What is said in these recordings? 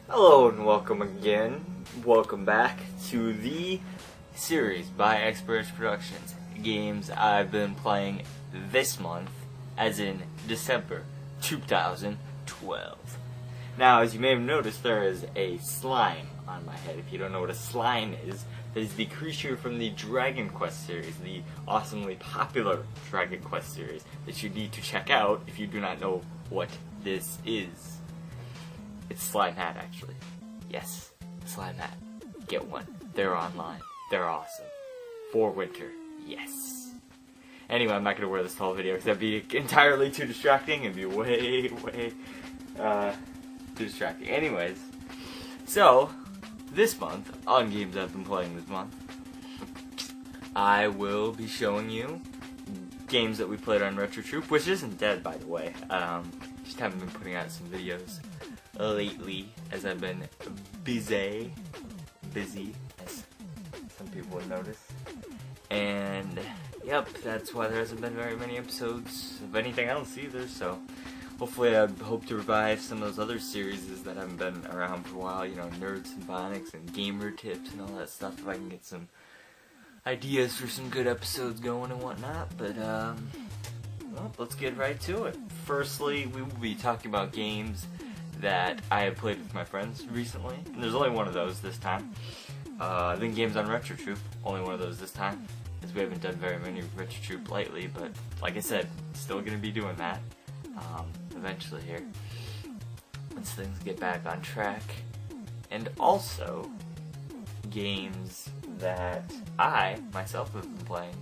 Hello and welcome again. Welcome back to the series by Experts Productions. Games I've been playing this month, as in December 2012. Now, as you may have noticed, there is a slime on my head. If you don't know what a slime is, that is the creature from the Dragon Quest series, the awesomely popular Dragon Quest series that you need to check out if you do not know what this is. It's Slime Hat, actually. Yes, Slime Hat. Get one. They're online. They're awesome. For winter. Yes. Anyway, I'm not going to wear this whole video because that'd be entirely too distracting and be way too distracting. Anyways, so, this month, on games I've been playing this month, I will be showing you games that we played on Retro Troop, which isn't dead, by the way. Just haven't been putting out some videos lately, as I've been busy, as some people would notice. And, yep, that's why there hasn't been very many episodes of anything else either, so hopefully I hope to revive some of those other series that haven't been around for a while, you know, Nerds and Phonics and Gamer Tips and all that stuff, if I can get some ideas for some good episodes going and whatnot, but, well, let's get right to it. Firstly, we will be talking about games that I have played with my friends recently, and there's only one of those this time. Then games on Retro Troop, only one of those this time, as we haven't done very many Retro Troop lately, but like I said, still going to be doing that eventually here, once things get back on track. And also, games that I, myself, have been playing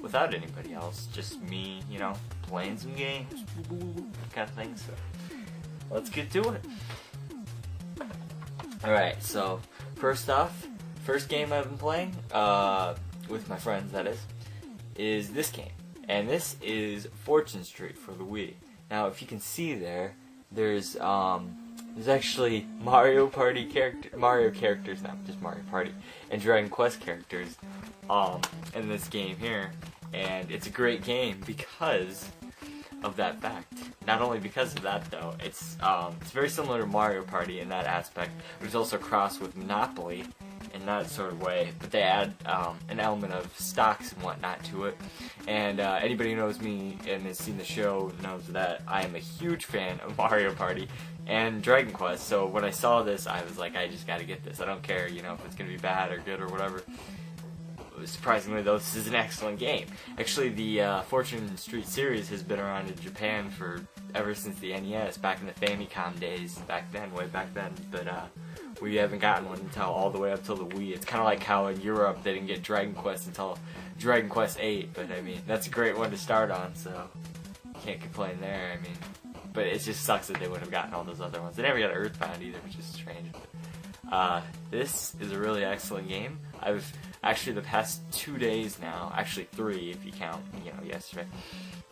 without anybody else, just me, you know, playing some games, kind of thing, so let's get to it. Alright, so first off, first game I've been playing, with my friends that is this game. And this is Fortune Street for the Wii. Now if you can see there's actually Mario characters, not just Mario Party, and Dragon Quest characters in this game here. And it's a great game because of that fact. Not only because of that though, it's very similar to Mario Party in that aspect, but it's also crossed with Monopoly in that sort of way, but they add an element of stocks and whatnot to it. And anybody who knows me and has seen the show knows that I am a huge fan of Mario Party and Dragon Quest, so when I saw this I was like, I just gotta get this. I don't care, you know, if it's gonna be bad or good or whatever. Surprisingly though, this is an excellent game. Actually, the Fortune Street series has been around in Japan for ever since the NES, back in the Famicom days, way back then, but we haven't gotten one until all the way up till the Wii. It's kind of like how in Europe they didn't get Dragon Quest until Dragon Quest 8, but I mean, that's a great one to start on, so can't complain there, I mean, but it just sucks that they would have gotten all those other ones. They never got Earthbound either, which is strange, but this is a really excellent game. I've actually, the past 2 days now, actually 3 if you count, you know, yesterday,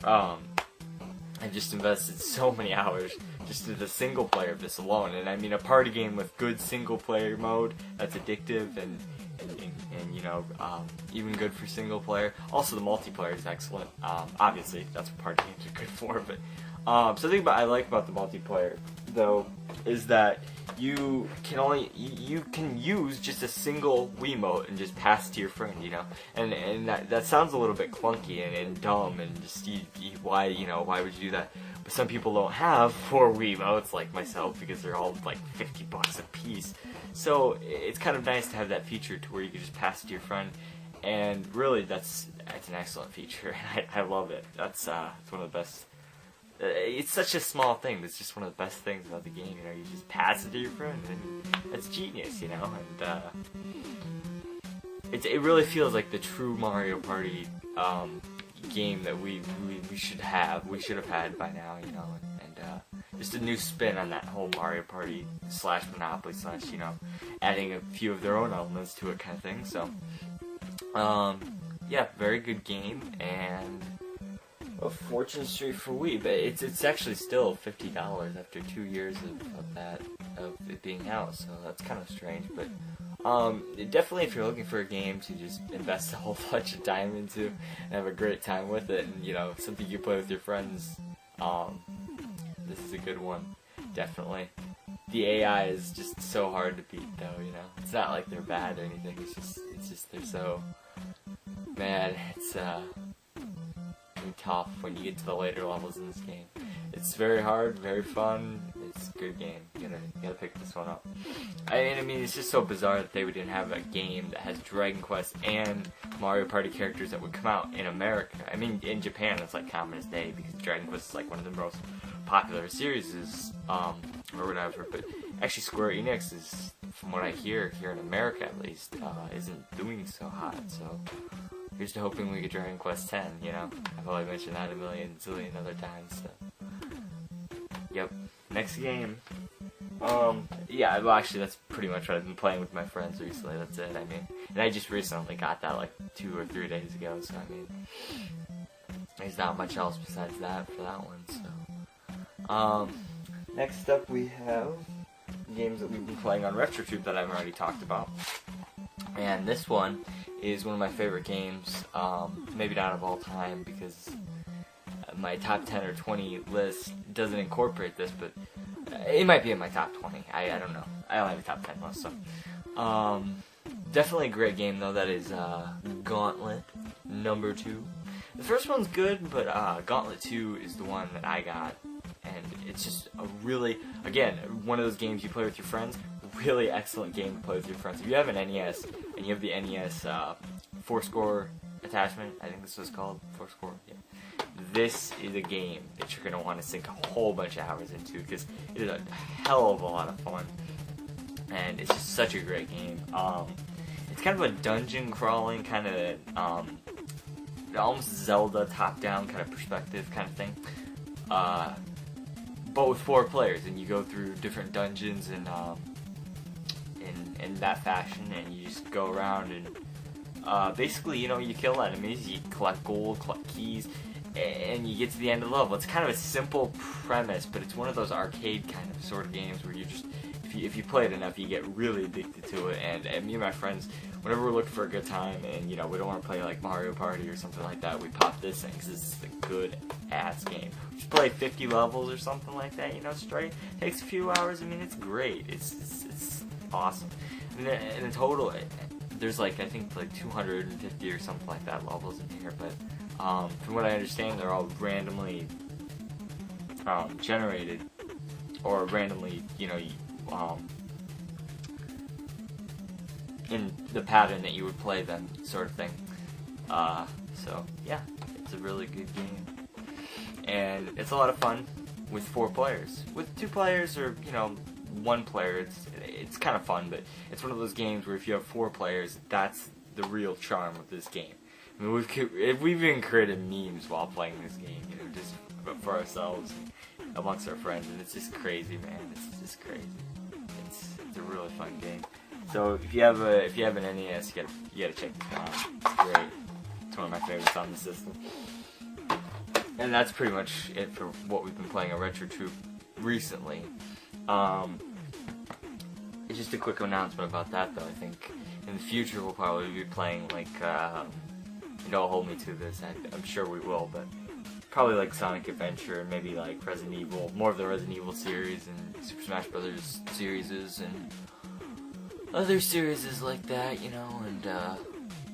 I've just invested so many hours just into the single player of this alone. And I mean, a party game with good single player mode that's addictive and you know, even good for single player. Also, the multiplayer is excellent. Obviously, that's what party games are good for. But something I like about the multiplayer though is that you can use just a single Wiimote and just pass it to your friend, you know, and that sounds a little bit clunky and dumb and just why would you do that? But some people don't have 4 Wiimotes like myself because they're all like $50 a piece. So it's kind of nice to have that feature to where you can just pass it to your friend, and really that's an excellent feature. I love it. It's one of the best. It's such a small thing, but it's just one of the best things about the game, you know, you just pass it to your friend, and that's genius, you know, and it really feels like the true Mario Party game that we should have had by now, you know, and just a new spin on that whole Mario Party / Monopoly / you know, adding a few of their own elements to it kind of thing, so, yeah, very good game, and Fortune Street for Wii, but it's actually still $50 after 2 years of it being out, so that's kind of strange. But definitely, if you're looking for a game to just invest a whole bunch of time into and have a great time with it, and you know, something you play with your friends, this is a good one, definitely. the AI is just so hard to beat, though. You know, it's not like they're bad or anything. It's just they're so, man. It's tough when you get to the later levels in this game. It's very hard, very fun. It's a good game. You gotta pick this one up. I mean, it's just so bizarre that they would even have a game that has Dragon Quest and Mario Party characters that would come out in America. I mean, in Japan, it's like common as day because Dragon Quest is like one of the most popular series, or whatever. But actually, Square Enix is, from what I hear here in America at least, isn't doing so hot. So here's to hoping we get Dragon Quest X. You know, I've probably mentioned that a zillion other times. So. Yep. Next game. Yeah, well, actually, that's pretty much what I've been playing with my friends recently. That's it. I mean, and I just recently got that like 2 or 3 days ago. So I mean, there's not much else besides that for that one. So, next up we have games that we've been playing on RetroTube that I've already talked about, and this one is one of my favorite games. Maybe not of all time because my top 10 or 20 list doesn't incorporate this, but it might be in my top 20. I don't know. I only have a top 10 list, so. Definitely a great game, though. That is Gauntlet number 2. The first one's good, but Gauntlet 2 is the one that I got. And it's just a really, again, one of those games you play with your friends. Really excellent game to play with your friends. If you have an NES, and you have the NES 4-score attachment, I think this was called 4-score, yeah. This is a game that you're going to want to sink a whole bunch of hours into because it is a hell of a lot of fun, and it's just such a great game. It's kind of a dungeon crawling kind of, almost Zelda top-down kind of perspective kind of thing, but with 4 players, and you go through different dungeons and in that fashion, and you just go around and basically, you know, you kill enemies, you collect gold, collect keys, and you get to the end of the level. It's kind of a simple premise, but it's one of those arcade kind of sort of games where you just, if you play it enough, you get really addicted to it. And me and my friends, whenever we're looking for a good time, and you know, we don't want to play like Mario Party or something like that, we pop this in because it's a good ass game. Just play 50 levels or something like that, you know, straight. Takes a few hours. I mean, it's great. It's awesome. And in total, there's like, I think like 250 or something like that levels in here, but from what I understand, they're all randomly generated, or randomly, you know, in the pattern that you would play them, sort of thing. So yeah, it's a really good game, and it's a lot of fun with 4 players. With 2 players, or you know, 1 player, it's kind of fun, but it's one of those games where if you have 4 players, that's the real charm of this game. I mean, we've even created memes while playing this game, you know, just for ourselves and amongst our friends, and it's just crazy, man. It's just crazy. It's a really fun game. So if you have an NES, you gotta check it out. It's great. It's one of my favorites on the system. And that's pretty much it for what we've been playing on RetroTube recently. It's just a quick announcement about that, though. I think in the future we'll probably be playing like. Don't hold me to this, I'm sure we will, but probably like Sonic Adventure and maybe like Resident Evil, more of the Resident Evil series and Super Smash Brothers series and other series like that, you know, and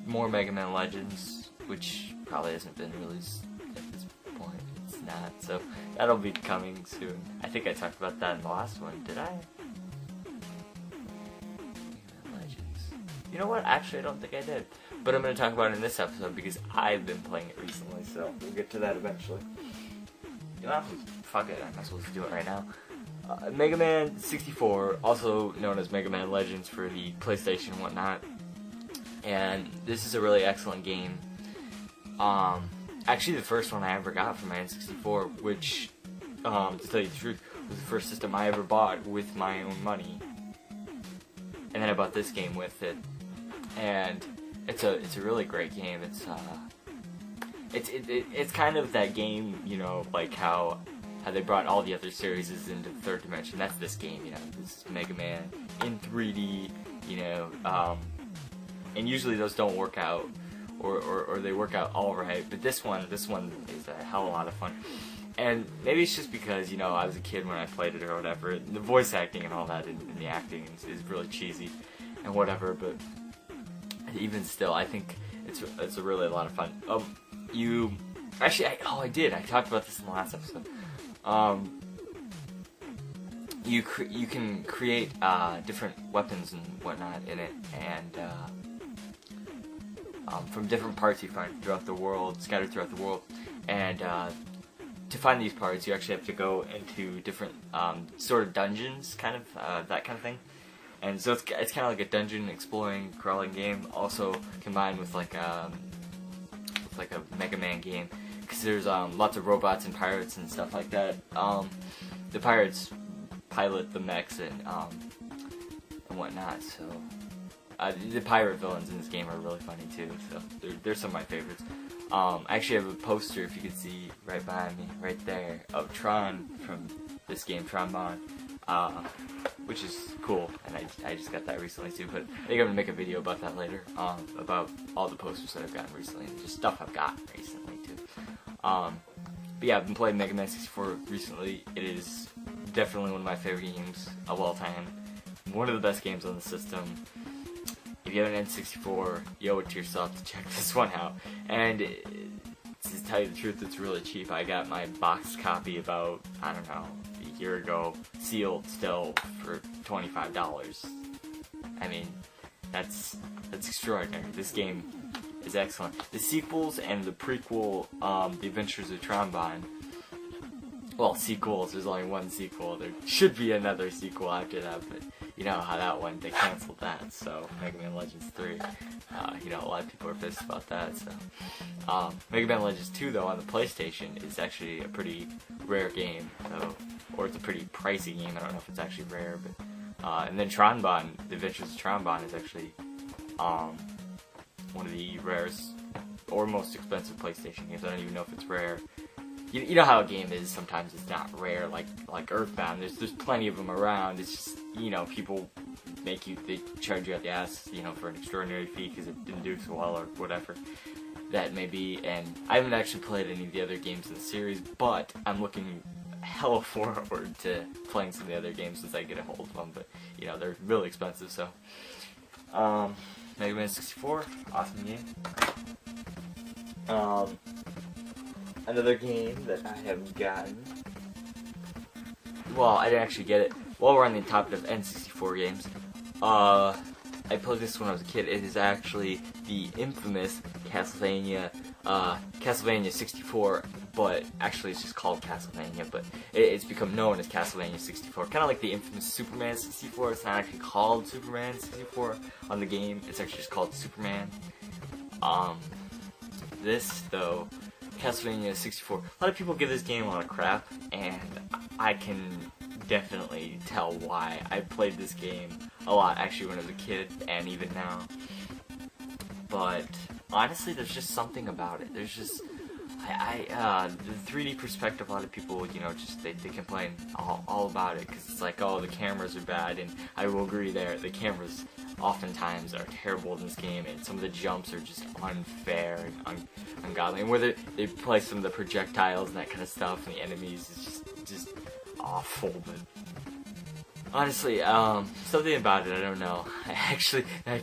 more Mega Man Legends, which probably hasn't been released at this point. It's not, so that'll be coming soon. I think I talked about that in the last one, did I? Mega Man Legends. You know what? Actually, I don't think I did. But I'm going to talk about it in this episode because I've been playing it recently, so we'll get to that eventually. You know, fuck it, I'm not supposed to do it right now. Mega Man 64, also known as Mega Man Legends for the PlayStation and whatnot. And this is a really excellent game. Actually, the first one I ever got for my N64, which, to tell you the truth, was the first system I ever bought with my own money. And then I bought this game with it. And it's a really great game. It's kind of that game, you know, like how they brought all the other series into the third dimension. That's this game, you know. This is Mega Man in 3D, you know. And usually those don't work out, or they work out all right. But this one is a hell of a lot of fun. And maybe it's just because, you know, I was a kid when I played it or whatever. The voice acting and all that and the acting is really cheesy and whatever, but even still, I think it's a really a lot of fun. I did. I talked about this in the last episode. You can create different weapons and whatnot in it, and from different parts you find throughout the world, scattered throughout the world, and to find these parts, you actually have to go into different sort of dungeons, kind of that kind of thing. And so it's kind of like a dungeon exploring, crawling game, also combined with like a Mega Man game, because there's lots of robots and pirates and stuff like that. The pirates pilot the mechs and whatnot. So the pirate villains in this game are really funny too. So they're some of my favorites. I actually have a poster, if you can see right behind me, right there, of Tron from this game, Tron Bond, which is cool, and I just got that recently too, but I think I'm going to make a video about that later, about all the posters that I've gotten recently, and just stuff I've gotten recently too. But yeah, I've been playing Mega Man 64 recently. It is definitely one of my favorite games of all time, one of the best games on the system. If you have an N64, you owe it to yourself to check this one out. And to tell you the truth, it's really cheap. I got my boxed copy about, I don't know, a year ago, sealed still for $25. I mean, that's extraordinary. This game is excellent. The sequels and the prequel, The Adventures of Tron Bond, well, sequels, there's only one sequel. There should be another sequel after that, but you know how that went. They canceled that, so Mega Man Legends 3. You know, a lot of people are pissed about that, so. Mega Man Legends 2, though, on the PlayStation is actually a pretty rare game, so, or it's a pretty pricey game. I don't know if it's actually rare, but, and then Tron Bond, The Adventures of Tron Bond is actually, one of the rarest, or most expensive PlayStation games. I don't even know if it's rare. You know how a game is, sometimes it's not rare, like Earthbound. There's plenty of them around. It's just, you know, people they charge you out the ass, you know, for an extraordinary fee because it didn't do so well or whatever that may be. And I haven't actually played any of the other games in the series, but I'm looking hella forward to playing some of the other games once I get a hold of them. But, you know, they're really expensive, so. Mega Man 64, awesome game. Another game that I have gotten, well, I didn't actually get it. While we're on the topic of N64 games, I played this when I was a kid. It is actually the infamous Castlevania 64, but actually it's just called Castlevania, but it's become known as Castlevania 64. Kind of like the infamous Superman 64. It's not actually called Superman 64 on the game. It's actually just called Superman. This, though, Castlevania 64. A lot of people give this game a lot of crap, and I can definitely tell why. I played this game a lot, actually, when I was a kid, and even now. But honestly, there's just something about it. There's just, the 3D perspective. A lot of people, you know, just they complain all about it because it's like, oh, the cameras are bad, and I will agree there. The cameras oftentimes are terrible in this game, and some of the jumps are just unfair and ungodly. And where they play some of the projectiles and that kind of stuff, and the enemies is just awful. But honestly, something about it, I don't know. I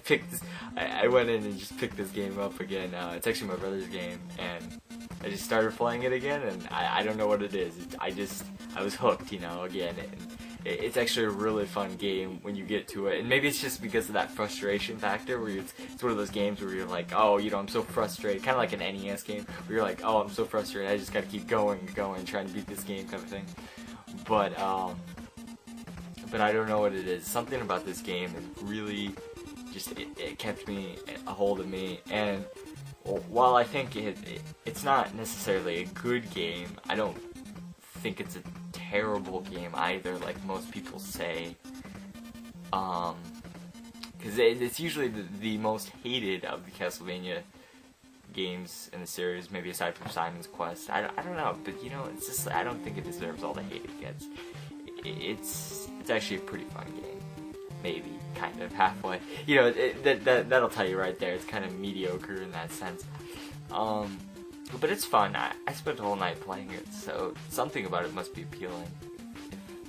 picked this. I went in and just picked this game up again. It's actually my brother's game, and I just started playing it again, and I don't know what it is. I was hooked, you know, again. And it's actually a really fun game when you get to it, and maybe it's just because of that frustration factor, where it's one of those games where you're like, oh, you know, I'm so frustrated, kind of like an NES game, where you're like, oh, I'm so frustrated, I just gotta keep going, trying to beat this game, kind of thing. But I don't know what it is. Something about this game is really just it kept a hold of me, and while I think it's not necessarily a good game, I don't think it's a terrible game either, like most people say, because it's usually the most hated of the Castlevania games in the series, maybe aside from Simon's Quest. I don't know, but you know, it's just, I don't think it deserves all the hate it gets. It's actually a pretty fun game, maybe kind of halfway. You know, that'll tell you right there. It's kind of mediocre in that sense. But it's fun. I spent a whole night playing it, so something about it must be appealing.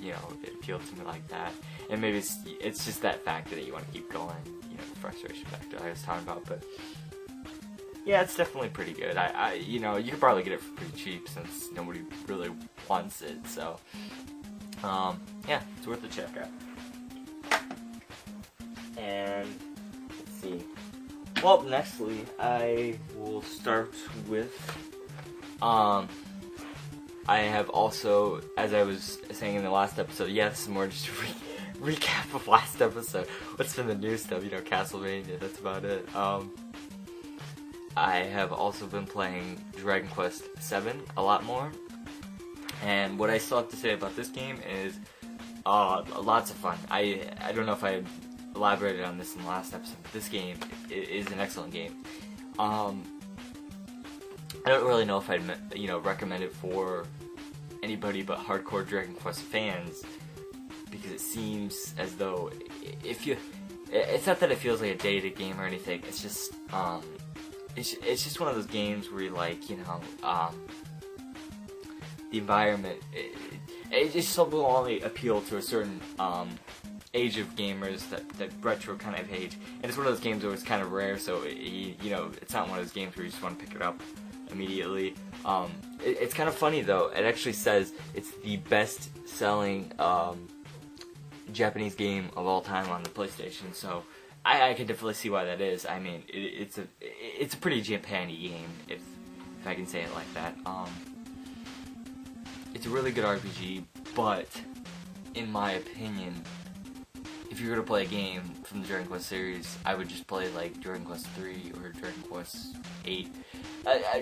If, it appealed to me like that. And maybe it's just that factor that you want to keep going. The frustration factor I was talking about. But yeah, it's definitely pretty good. You could probably get it for pretty cheap since nobody really wants it. So yeah, it's worth a check out. And let's see. Well, nextly, I will start with, I have also, as I was saying in the last episode, yeah, this is more just a recap of last episode. What's been the new stuff, Castlevania, that's about it. I have also been playing Dragon Quest VII a lot more, and what I still have to say about this game is, lots of fun. I don't know if I elaborated on this in the last episode, but this game is an excellent game. I don't really know if I'd recommend it for anybody but hardcore Dragon Quest fans, because it seems as though it's not that it feels like a dated game or anything. It's just it's just one of those games where you the environment. It just will only appeal to a certain age of gamers, that retro kind of age, and it's one of those games where it's kind of rare, so it's not one of those games where you just want to pick it up immediately. It's kind of funny though, it actually says it's the best selling Japanese game of all time on the PlayStation, so I can definitely see why that is. I mean, it's a pretty Japan-y game, if I can say it like that. It's a really good RPG, but in my opinion, if you're gonna play a game from the Dragon Quest series, I would just play like Dragon Quest 3 or Dragon Quest 8.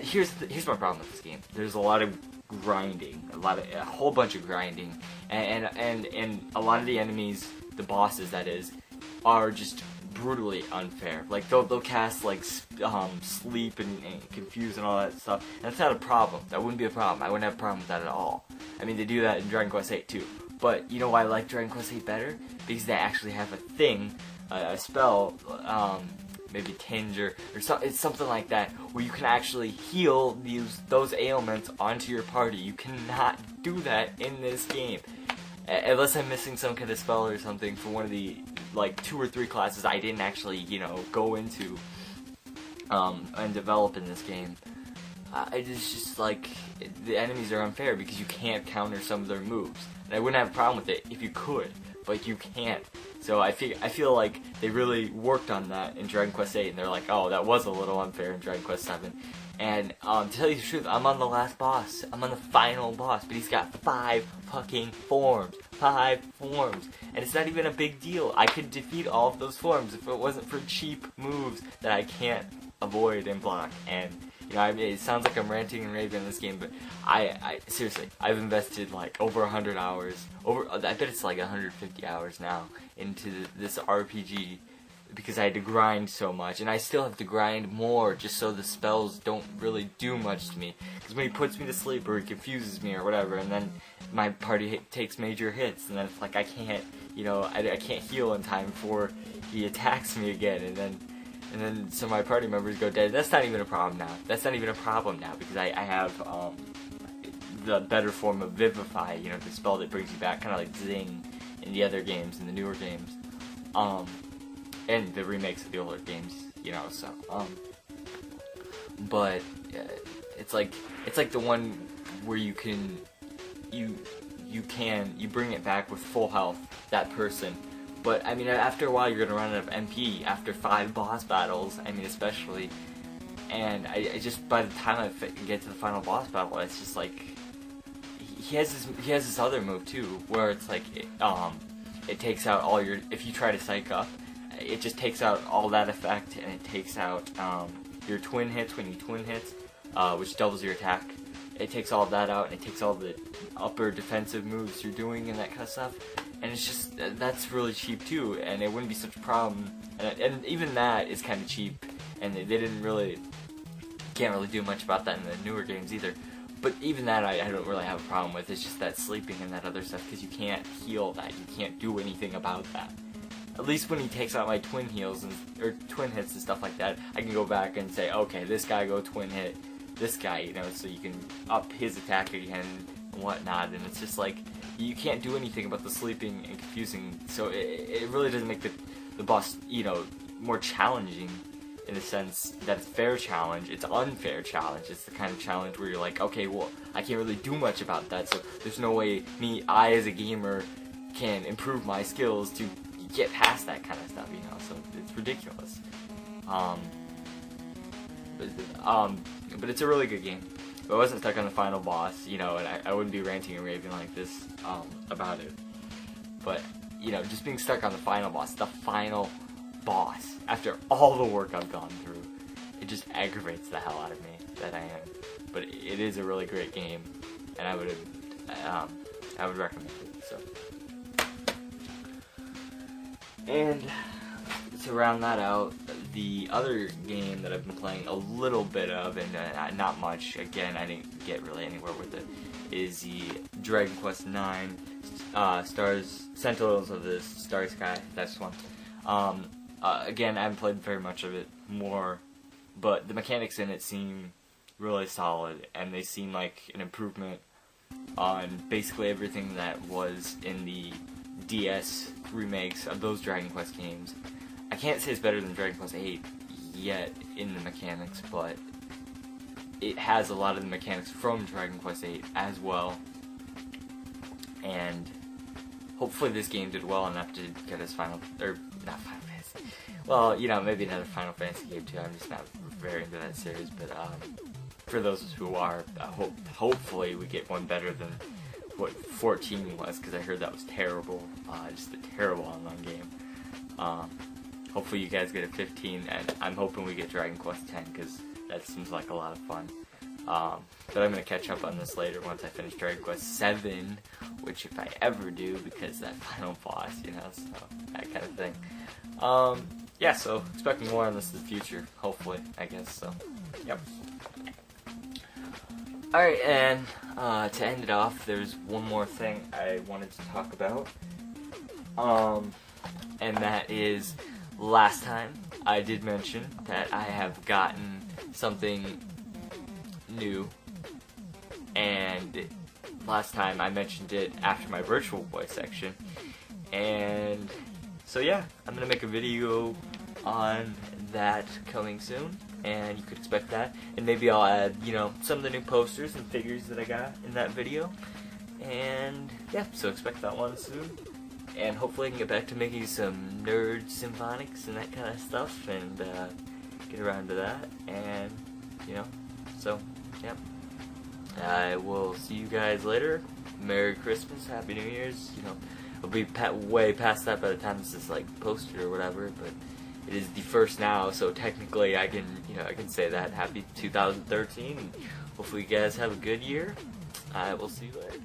Here's my problem with this game. There's a lot of grinding, a whole bunch of grinding, and a lot of the enemies, the bosses that is, are just brutally unfair. Like they'll cast like sleep and confuse and all that stuff. And that's not a problem. That wouldn't be a problem. I wouldn't have a problem with that at all. I mean, they do that in Dragon Quest 8 too. But you know why I like Dragon Quest 8 better? Because they actually have a thing, a spell, maybe tinge or it's something like that, where you can actually heal those ailments onto your party. You cannot do that in this game. Unless I'm missing some kind of spell or something for one of the, 2 or 3 classes I didn't actually, go into, and develop in this game. It's just the enemies are unfair because you can't counter some of their moves. And I wouldn't have a problem with it if you could, but you can't. So I feel like they really worked on that in Dragon Quest 8, and they're like, oh, that was a little unfair in Dragon Quest 7. And to tell you the truth, I'm on the last boss. I'm on the final boss, but he's got 5 fucking forms. 5 forms. And it's not even a big deal. I could defeat all of those forms if it wasn't for cheap moves that I can't avoid and block. And it sounds like I'm ranting and raving in this game, but I seriously, I've invested over 100 hours, I bet it's 150 hours now into this RPG, because I had to grind so much, and I still have to grind more just so the spells don't really do much to me. Because when he puts me to sleep or he confuses me or whatever, and then my party takes major hits, and then it's I can't, I can't heal in time before he attacks me again, and then some of my party members go dead. That's not even a problem now. That's not even a problem now, because I have the better form of Vivify, the spell that brings you back, kind of like Zing in the other games, in the newer games. And the remakes of the older games, so, but, it's like the one where you bring it back with full health, that person. But, I mean, after a while you're gonna run out of MP, after 5 boss battles, I mean, especially, and I just, by the time I get to the final boss battle, it's just he has this other move too, where it's it takes out all your, if you try to psych up, it just takes out all that effect, and it takes out your twin hits when you twin hits, which doubles your attack. It takes all of that out, and it takes all the upper defensive moves you're doing and that kind of stuff. And it's just, that's really cheap too, and it wouldn't be such a problem. And even that is kind of cheap, and they can't really do much about that in the newer games either. But even that I don't really have a problem with. It's just that sleeping and that other stuff, because you can't heal that. You can't do anything about that. At least when he takes out my twin heals or twin hits and stuff like that, I can go back and say, okay, this guy go twin hit, this guy, you know, so you can up his attack again and whatnot, and it's just like, you can't do anything about the sleeping and confusing, so it really doesn't make the boss, you know, more challenging in the sense that it's fair challenge. It's unfair challenge. It's the kind of challenge where you're like, okay, well, I can't really do much about that, so there's no way I as a gamer can improve my skills to get past that kind of stuff, you know, so it's ridiculous. But it's a really good game. If I wasn't stuck on the final boss, you know, and I wouldn't be ranting and raving like this about it. But, you know, just being stuck on the final boss, after all the work I've gone through, it just aggravates the hell out of me that I am. But it is a really great game, and I would recommend it. So, and to round that out, the other game that I've been playing a little bit of, and not much, again, I didn't get really anywhere with it, is the Dragon Quest IX, Sentinels of the Starry Sky, that's one. Again, I haven't played very much of it more, but the mechanics in it seem really solid, and they seem like an improvement on basically everything that was in the DS remakes of those Dragon Quest games. I can't say it's better than Dragon Quest VIII yet in the mechanics, but it has a lot of the mechanics from Dragon Quest VIII as well, and hopefully this game did well enough to get us not Final Fantasy. Well, you know, maybe another Final Fantasy game too. I'm just not very into that series, but for those who are, hopefully we get one better than what 14 was, because I heard that was terrible, just a terrible online game. Hopefully you guys get a 15, and I'm hoping we get Dragon Quest X, because that seems like a lot of fun. But I'm going to catch up on this later once I finish Dragon Quest 7, which if I ever do, because that final boss, you know, so that kind of thing. Yeah, so expecting more on this in the future, hopefully, I guess, so, yep. Alright, and to end it off, there's one more thing I wanted to talk about, and that is, last time I did mention that I have gotten something new, and last time I mentioned it after my Virtual Boy section, and so yeah, I'm gonna make a video on that coming soon, and you could expect that, and maybe I'll add, you know, some of the new posters and figures that I got in that video, and yeah, so expect that one soon, and hopefully I can get back to making some nerd symphonics and that kind of stuff, and get around to that, and, you know, so, yep. I will see you guys later. Merry Christmas, Happy New Year's, you know, I'll be way past that by the time this is, like, posted or whatever, but it is the first now, so technically I can, you know, I can say that. Happy 2013, and hopefully you guys have a good year. I will see you later.